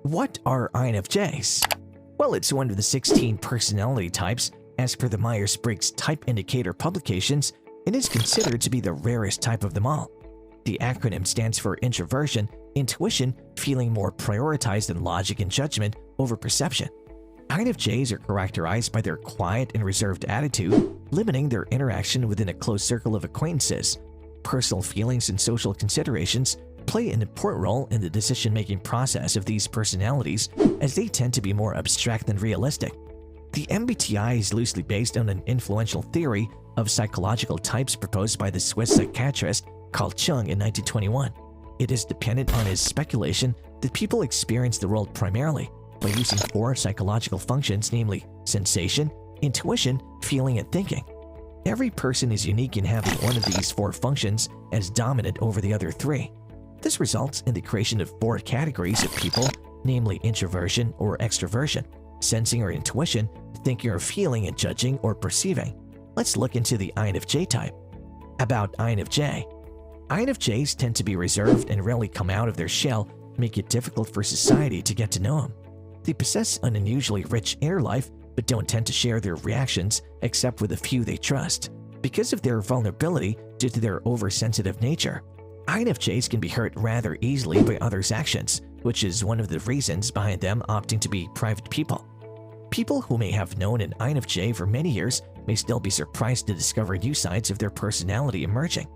What are INFJs? Well, it's one of the 16 personality types as per the Myers-Briggs Type indicator publications and is considered to be the rarest type of them all. The acronym stands for Introversion, intuition, feeling more prioritized in logic and judgment over perception. INFJs are characterized by their quiet and reserved attitude, limiting their interaction within a close circle of acquaintances. Personal feelings and social considerations play an important role in the decision-making process of these personalities, as they tend to be more abstract than realistic. The MBTI is loosely based on an influential theory of psychological types proposed by the Swiss psychiatrist Carl Jung in 1921. It is dependent on his speculation that people experience the world primarily by using 4 psychological functions, namely sensation, intuition, feeling, and thinking. Every person is unique in having one of these 4 functions as dominant over the other 3. This results in the creation of 4 categories of people, namely introversion or extroversion, sensing or intuition, thinking or feeling, and judging or perceiving. Let's look into the INFJ type. About INFJ. INFJs tend to be reserved and rarely come out of their shell, making it difficult for society to get to know them. They possess an unusually rich inner life, but don't tend to share their reactions except with a few they trust. Because of their vulnerability due to their oversensitive nature, INFJs can be hurt rather easily by others' actions, which is one of the reasons behind them opting to be private people. People who may have known an INFJ for many years may still be surprised to discover new sides of their personality emerging.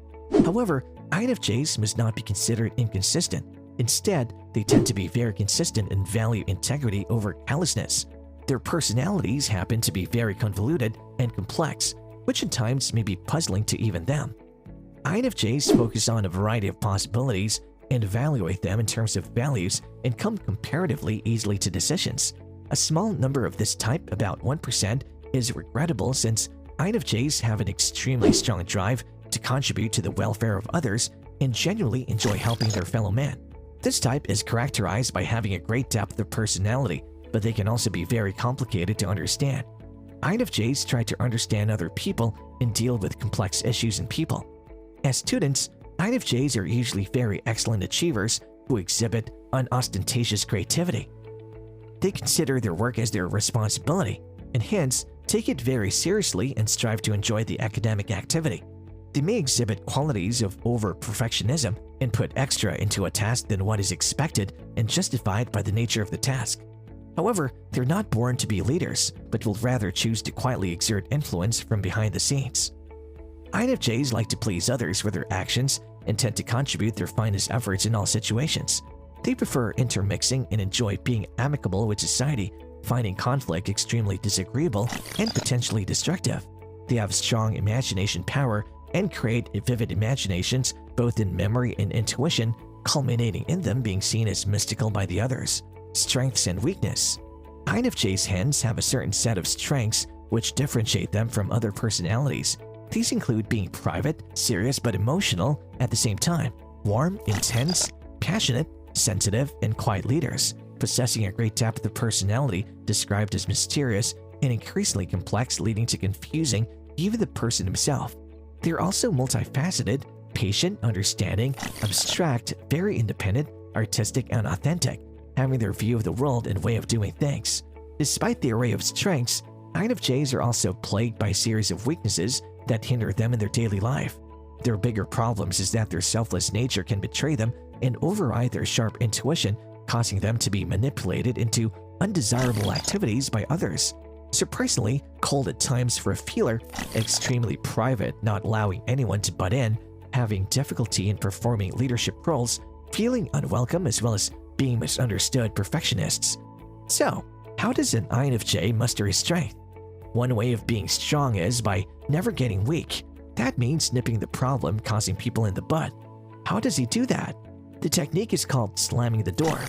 However, INFJs must not be considered inconsistent. Instead, they tend to be very consistent and value integrity over callousness. Their personalities happen to be very convoluted and complex, which at times may be puzzling to even them. INFJs focus on a variety of possibilities and evaluate them in terms of values and come comparatively easily to decisions. A small number of this type, about 1%, is regrettable since INFJs have an extremely strong drive to contribute to the welfare of others and genuinely enjoy helping their fellow man. This type is characterized by having a great depth of personality, but they can also be very complicated to understand. INFJs try to understand other people and deal with complex issues and people. As students, INFJs are usually very excellent achievers who exhibit unostentatious creativity. They consider their work as their responsibility and hence take it very seriously and strive to enjoy the academic activity. They may exhibit qualities of over-perfectionism and put extra into a task than what is expected and justified by the nature of the task. However, they're not born to be leaders, but will rather choose to quietly exert influence from behind the scenes. INFJs like to please others with their actions and tend to contribute their finest efforts in all situations. They prefer intermixing and enjoy being amicable with society, finding conflict extremely disagreeable and potentially destructive. They have strong imagination power and create vivid imaginations both in memory and intuition, culminating in them being seen as mystical by the others. Strengths and weakness. INFJs hence have a certain set of strengths which differentiate them from other personalities. These include being private, serious but emotional at the same time, warm, intense, passionate, sensitive, and quiet leaders, possessing a great depth of personality described as mysterious and increasingly complex, leading to confusing even the person himself. They are also multifaceted, patient, understanding, abstract, very independent, artistic, and authentic, having their view of the world and way of doing things. Despite the array of strengths, INFJs are also plagued by a series of weaknesses that hinder them in their daily life. Their bigger problems is that their selfless nature can betray them and override their sharp intuition, causing them to be manipulated into undesirable activities by others. Surprisingly cold at times for a feeler, extremely private, not allowing anyone to butt in, having difficulty in performing leadership roles, feeling unwelcome as well as being misunderstood perfectionists. So, how does an INFJ muster his strength? One way of being strong is by never getting weak. That means nipping the problem causing people in the butt. How does he do that? The technique is called slamming the door.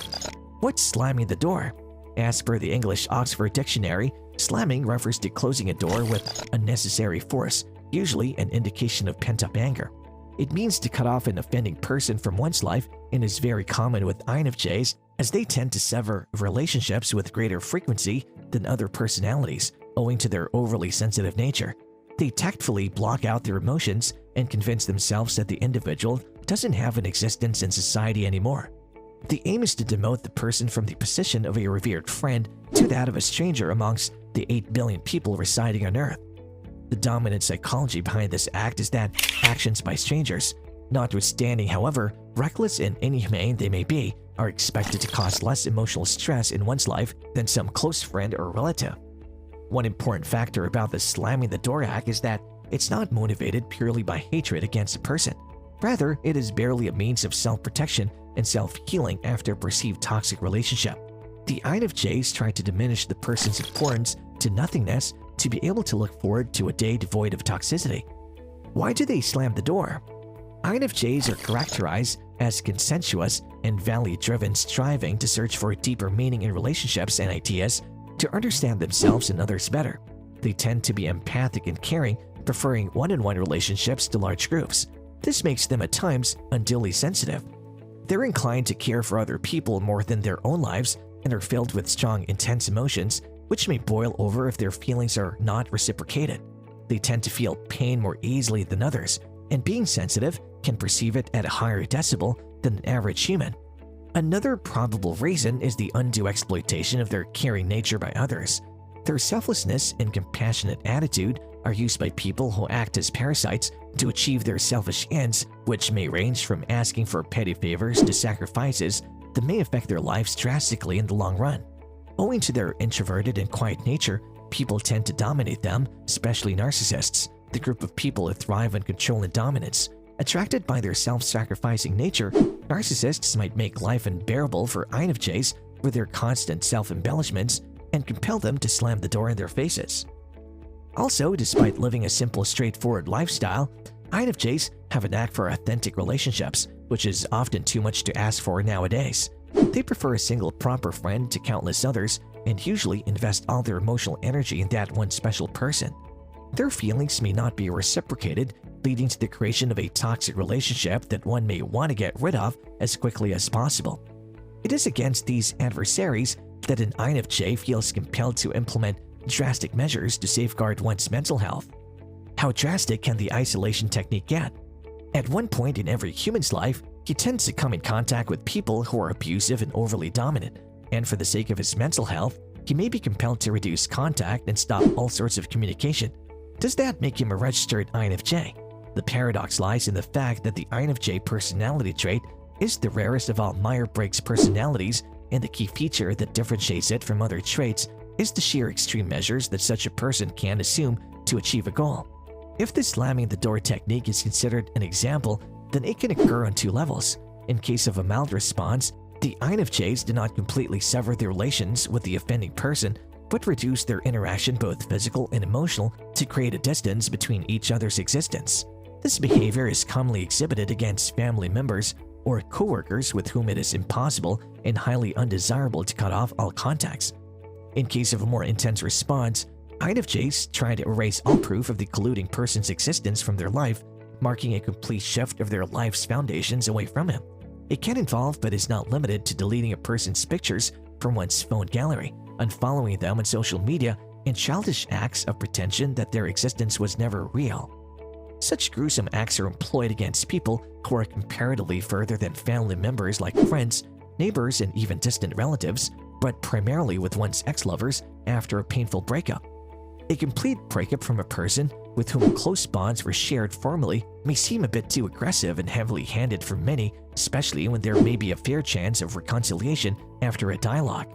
What's slamming the door? As per the English Oxford Dictionary, slamming refers to closing a door with unnecessary force, usually an indication of pent-up anger. It means to cut off an offending person from one's life and is very common with INFJs as they tend to sever relationships with greater frequency than other personalities owing to their overly sensitive nature. They tactfully block out their emotions and convince themselves that the individual doesn't have an existence in society anymore. The aim is to demote the person from the position of a revered friend to that of a stranger amongst the 8 billion people residing on Earth. The dominant psychology behind this act is that actions by strangers, notwithstanding however reckless and inhumane they may be, are expected to cause less emotional stress in one's life than some close friend or relative. One important factor about the slamming the door act is that it's not motivated purely by hatred against a person. Rather, it is barely a means of self-protection and self-healing after a perceived toxic relationship. The INFJs try to diminish the person's importance to nothingness to be able to look forward to a day devoid of toxicity. Why do they slam the door? INFJs are characterized as consensuous and value-driven, striving to search for a deeper meaning in relationships and ideas to understand themselves and others better. They tend to be empathic and caring, preferring one-on-one relationships to large groups. This makes them at times unduly sensitive. They're inclined to care for other people more than their own lives and are filled with strong, intense emotions, which may boil over if their feelings are not reciprocated. They tend to feel pain more easily than others, and being sensitive can perceive it at a higher decibel than an average human. Another probable reason is the undue exploitation of their caring nature by others. Their selflessness and compassionate attitude are used by people who act as parasites to achieve their selfish ends, which may range from asking for petty favors to sacrifices that may affect their lives drastically in the long run. Owing to their introverted and quiet nature, people tend to dominate them, especially narcissists, the group of people who thrive on control and dominance. Attracted by their self-sacrificing nature, narcissists might make life unbearable for INFJs with their constant self-embellishments and compel them to slam the door in their faces. Also, despite living a simple, straightforward lifestyle, INFJs have a knack for authentic relationships, which is often too much to ask for nowadays. They prefer a single proper friend to countless others and usually invest all their emotional energy in that one special person. Their feelings may not be reciprocated, leading to the creation of a toxic relationship that one may want to get rid of as quickly as possible. It is against these adversaries that an INFJ feels compelled to implement drastic measures to safeguard one's mental health. How drastic can the isolation technique get? At one point in every human's life, he tends to come in contact with people who are abusive and overly dominant, and for the sake of his mental health, he may be compelled to reduce contact and stop all sorts of communication. Does that make him a registered INFJ? The paradox lies in the fact that the INFJ personality trait is the rarest of all Myers-Briggs personalities, and the key feature that differentiates it from other traits is the sheer extreme measures that such a person can assume to achieve a goal. If the slamming the door technique is considered an example, then it can occur on two levels. In case of a mild response, the INFJs do not completely sever their relations with the offending person, but reduce their interaction, both physical and emotional, to create a distance between each other's existence. This behavior is commonly exhibited against family members or coworkers with whom it is impossible and highly undesirable to cut off all contacts. In case of a more intense response, INFJs try to erase all proof of the colluding person's existence from their life, marking a complete shift of their life's foundations away from him. It can involve, but is not limited to, deleting a person's pictures from one's phone gallery, unfollowing them on social media, and childish acts of pretension that their existence was never real. Such gruesome acts are employed against people who are comparatively further than family members, like friends, neighbors, and even distant relatives, but primarily with one's ex-lovers after a painful breakup. A complete breakup from a person with whom close bonds were shared formally may seem a bit too aggressive and heavily-handed for many, especially when there may be a fair chance of reconciliation after a dialogue.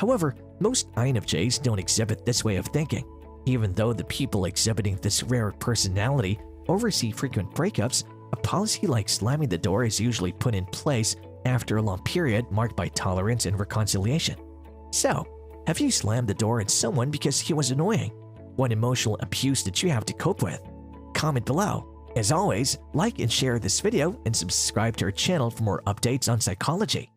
However, most INFJs don't exhibit this way of thinking. Even though the people exhibiting this rare personality oversee frequent breakups, a policy like slamming the door is usually put in place after a long period marked by tolerance and reconciliation. So, have you slammed the door at someone because he was annoying? What emotional abuse did you have to cope with? Comment below. As always, like and share this video and subscribe to our channel for more updates on psychology.